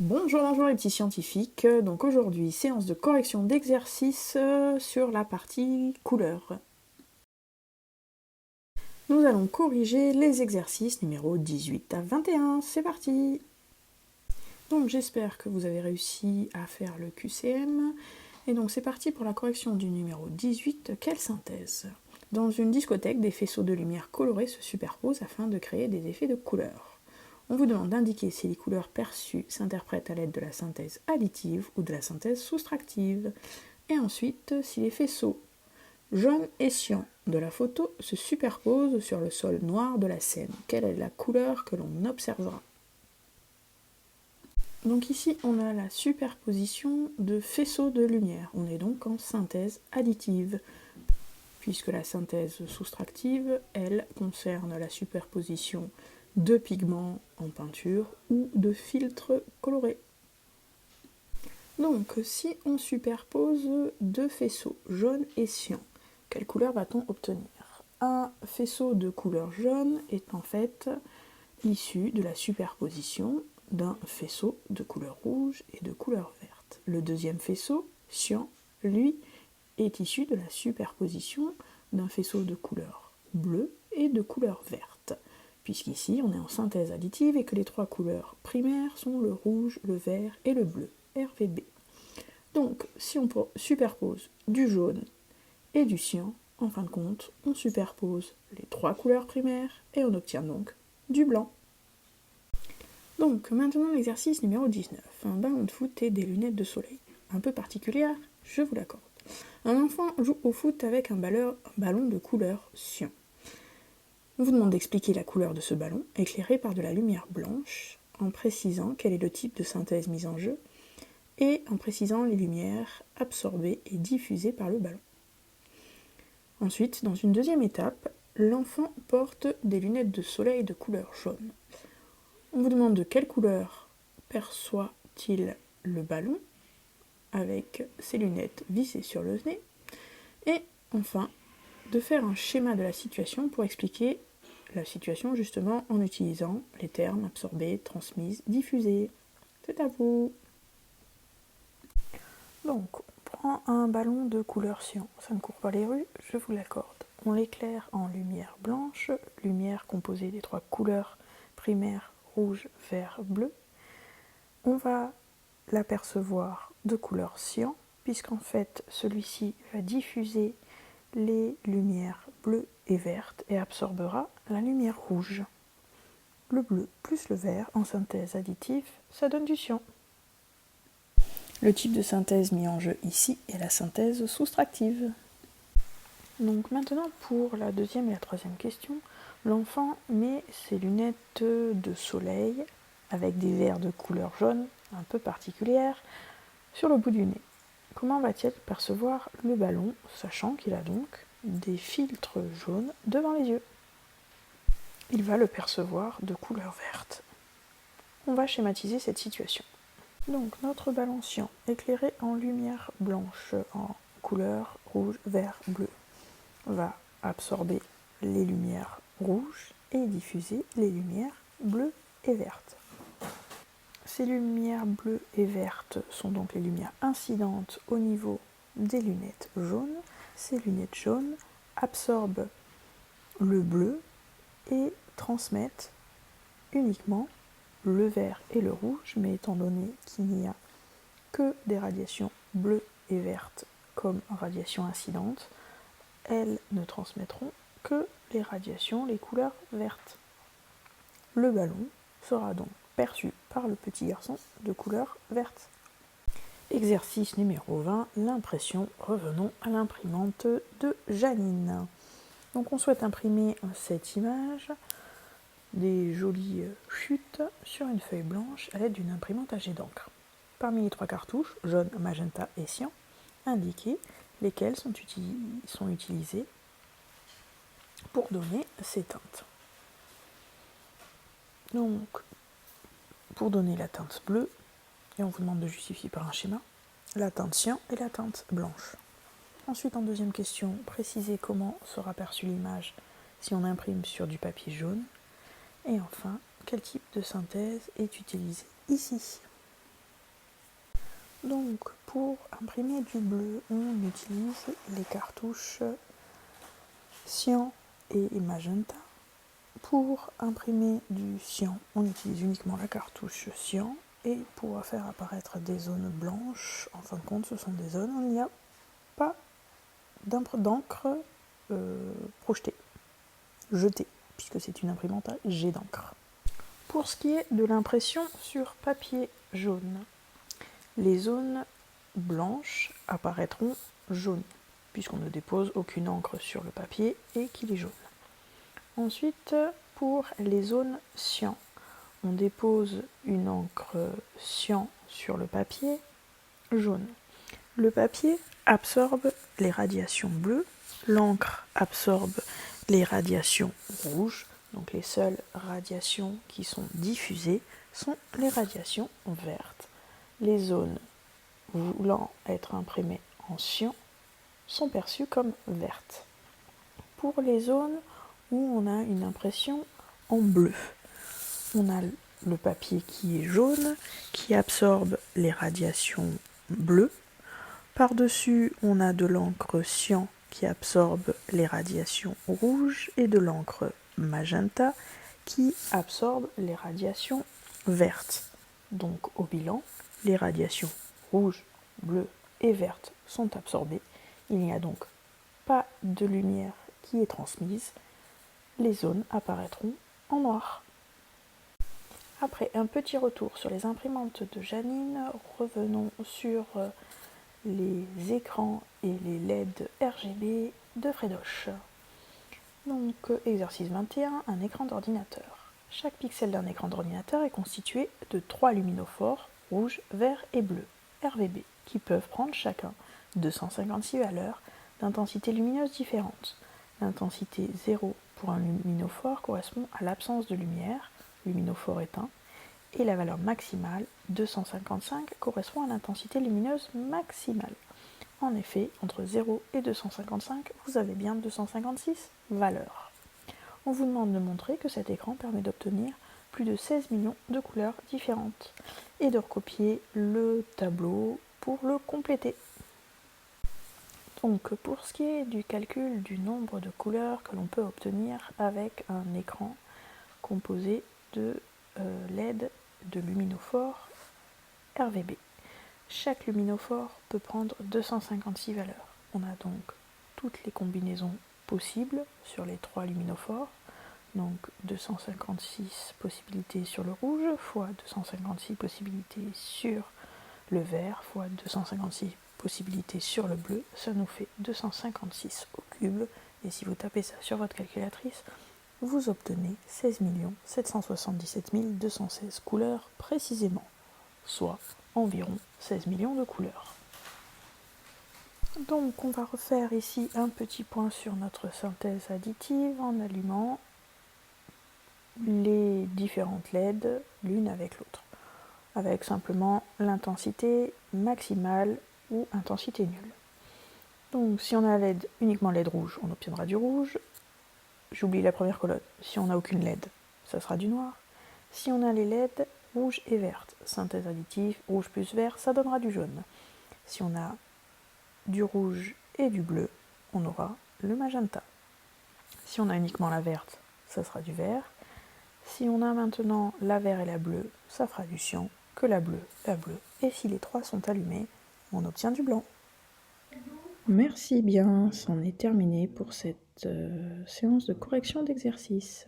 Bonjour les petits scientifiques. Donc aujourd'hui, séance de correction d'exercice sur la partie couleur. Nous allons corriger les exercices numéro 18 à 21. C'est parti! Donc j'espère que vous avez réussi à faire le QCM. Et donc c'est parti pour la correction du numéro 18. Quelle synthèse? Dans une discothèque, des faisceaux de lumière colorés se superposent afin de créer des effets de couleur. On vous demande d'indiquer si les couleurs perçues s'interprètent à l'aide de la synthèse additive ou de la synthèse soustractive. Et ensuite, si les faisceaux jaunes et cyan de la photo se superposent sur le sol noir de la scène, quelle est la couleur que l'on observera? Donc ici, on a la superposition de faisceaux de lumière. On est donc en synthèse additive, puisque la synthèse soustractive, elle, concerne la superposition de pigments en peinture ou de filtres colorés. Donc, si on superpose deux faisceaux, jaune et cyan, quelle couleur va-t-on obtenir? Un faisceau de couleur jaune est en fait issu de la superposition d'un faisceau de couleur rouge et de couleur verte. Le deuxième faisceau, cyan, lui, est issu de la superposition d'un faisceau de couleur bleue et de couleur verte, puisqu'ici on est en synthèse additive et que les trois couleurs primaires sont le rouge, le vert et le bleu, RVB. Donc si on superpose du jaune et du cyan, en fin de compte, on superpose les trois couleurs primaires et on obtient donc du blanc. Donc maintenant l'exercice numéro 19, un ballon de foot et des lunettes de soleil. Un peu particulière, je vous l'accorde. Un enfant joue au foot avec un ballon de couleur cyan. On vous demande d'expliquer la couleur de ce ballon, éclairé par de la lumière blanche, en précisant quel est le type de synthèse mise en jeu, et en précisant les lumières absorbées et diffusées par le ballon. Ensuite, dans une deuxième étape, l'enfant porte des lunettes de soleil de couleur jaune. On vous demande de quelle couleur perçoit-il le ballon avec ses lunettes vissées sur le nez, et enfin de faire un schéma de la situation pour expliquer la situation justement en utilisant les termes absorbés, transmises, diffusés. C'est à vous. Donc, on prend un ballon de couleur cyan, ça ne court pas les rues, je vous l'accorde. On l'éclaire en lumière blanche, lumière composée des trois couleurs primaires rouge, vert, bleu. On va l'apercevoir de couleur cyan, puisqu'en fait celui-ci va diffuser les lumières bleues et vertes et absorbera la lumière rouge. Le bleu plus le vert en synthèse additive, ça donne du cyan. Le type de synthèse mis en jeu ici est la synthèse soustractive. Donc maintenant pour la deuxième et la troisième question, l'enfant met ses lunettes de soleil avec des verres de couleur jaune un peu particulière sur le bout du nez. Comment va-t-il percevoir le ballon, sachant qu'il a donc des filtres jaunes devant les yeux? Il va le percevoir de couleur verte. On va schématiser cette situation. Donc notre ballon cyan, éclairé en lumière blanche en couleur rouge, vert, bleu, va absorber les lumières rouges et diffuser les lumières bleues et vertes. Ces lumières bleues et vertes sont donc les lumières incidentes au niveau des lunettes jaunes. Ces lunettes jaunes absorbent le bleu et transmettent uniquement le vert et le rouge, mais étant donné qu'il n'y a que des radiations bleues et vertes comme radiations incidentes, elles ne transmettront que les radiations, les couleurs vertes. Le ballon sera donc perçu par le petit garçon de couleur verte. Exercice numéro 20, l'impression. Revenons à l'imprimante de Janine. Donc on souhaite imprimer cette image, des jolies chutes sur une feuille blanche à l'aide d'une imprimante à jet d'encre. Parmi les trois cartouches, jaune, magenta et cyan, indiquez lesquelles sont utilisées pour donner ces teintes. Donc, pour donner la teinte bleue, et on vous demande de justifier par un schéma, la teinte cyan et la teinte blanche. Ensuite, en deuxième question, précisez comment sera perçue l'image si on imprime sur du papier jaune. Et enfin, quel type de synthèse est utilisé ici? Donc pour imprimer du bleu, on utilise les cartouches cyan et magenta. Pour imprimer du cyan, on utilise uniquement la cartouche cyan. Et pour faire apparaître des zones blanches, en fin de compte, ce sont des zones où il n'y a pas d'encre projetée, jetée, puisque c'est une imprimante à jet d'encre. Pour ce qui est de l'impression sur papier jaune, les zones blanches apparaîtront jaunes, puisqu'on ne dépose aucune encre sur le papier et qu'il est jaune. Ensuite, pour les zones cyan, on dépose une encre cyan sur le papier jaune. Le papier absorbe les radiations bleues, l'encre absorbe les radiations rouges, donc les seules radiations qui sont diffusées sont les radiations vertes. Les zones voulant être imprimées en cyan sont perçues comme vertes. Pour les zones où on a une impression en bleu, on a le papier qui est jaune, qui absorbe les radiations bleues. Par-dessus, on a de l'encre cyan qui absorbe les radiations rouges et de l'encre magenta qui absorbe les radiations vertes. Donc au bilan, les radiations rouges, bleues et vertes sont absorbées. Il n'y a donc pas de lumière qui est transmise. Les zones apparaîtront en noir. Après un petit retour sur les imprimantes de Janine, revenons sur les écrans et les LED RGB de Fredoche. Donc, exercice 21, un écran d'ordinateur. Chaque pixel d'un écran d'ordinateur est constitué de 3 luminophores, rouge, vert et bleu, RVB, qui peuvent prendre chacun 256 valeurs d'intensité lumineuse différentes. L'intensité 0 pour un luminophore correspond à l'absence de lumière, luminophore éteint, et la valeur maximale, 255, correspond à l'intensité lumineuse maximale. En effet, entre 0 et 255, vous avez bien 256 valeurs. On vous demande de montrer que cet écran permet d'obtenir plus de 16 millions de couleurs différentes et de recopier le tableau pour le compléter. Donc pour ce qui est du calcul du nombre de couleurs que l'on peut obtenir avec un écran composé de LED de luminophores RVB. Chaque luminophore peut prendre 256 valeurs. On a donc toutes les combinaisons possibles sur les 3 luminophores. Donc 256 possibilités sur le rouge, fois 256 possibilités sur le vert, fois 256 possibilités sur le bleu. Ça nous fait 256 au cube. Et si vous tapez ça sur votre calculatrice, vous obtenez 16 777 216 couleurs précisément, soit environ 16 millions de couleurs. Donc on va refaire ici un petit point sur notre synthèse additive en allumant les différentes LED l'une avec l'autre, avec simplement l'intensité maximale ou intensité nulle. Donc si on a LED, uniquement LED rouge, on obtiendra du rouge. J'oublie la première colonne. Si on n'a aucune LED, ça sera du noir. Si on a les LED rouge et verte, synthèse additive, rouge plus vert, ça donnera du jaune. Si on a du rouge et du bleu, on aura le magenta. Si on a uniquement la verte, ça sera du vert. Si on a maintenant la vert et la bleue, ça fera du cyan, que la bleue. Et si les trois sont allumés, on obtient du blanc. Merci bien, c'en est terminé pour cette séance de correction d'exercice.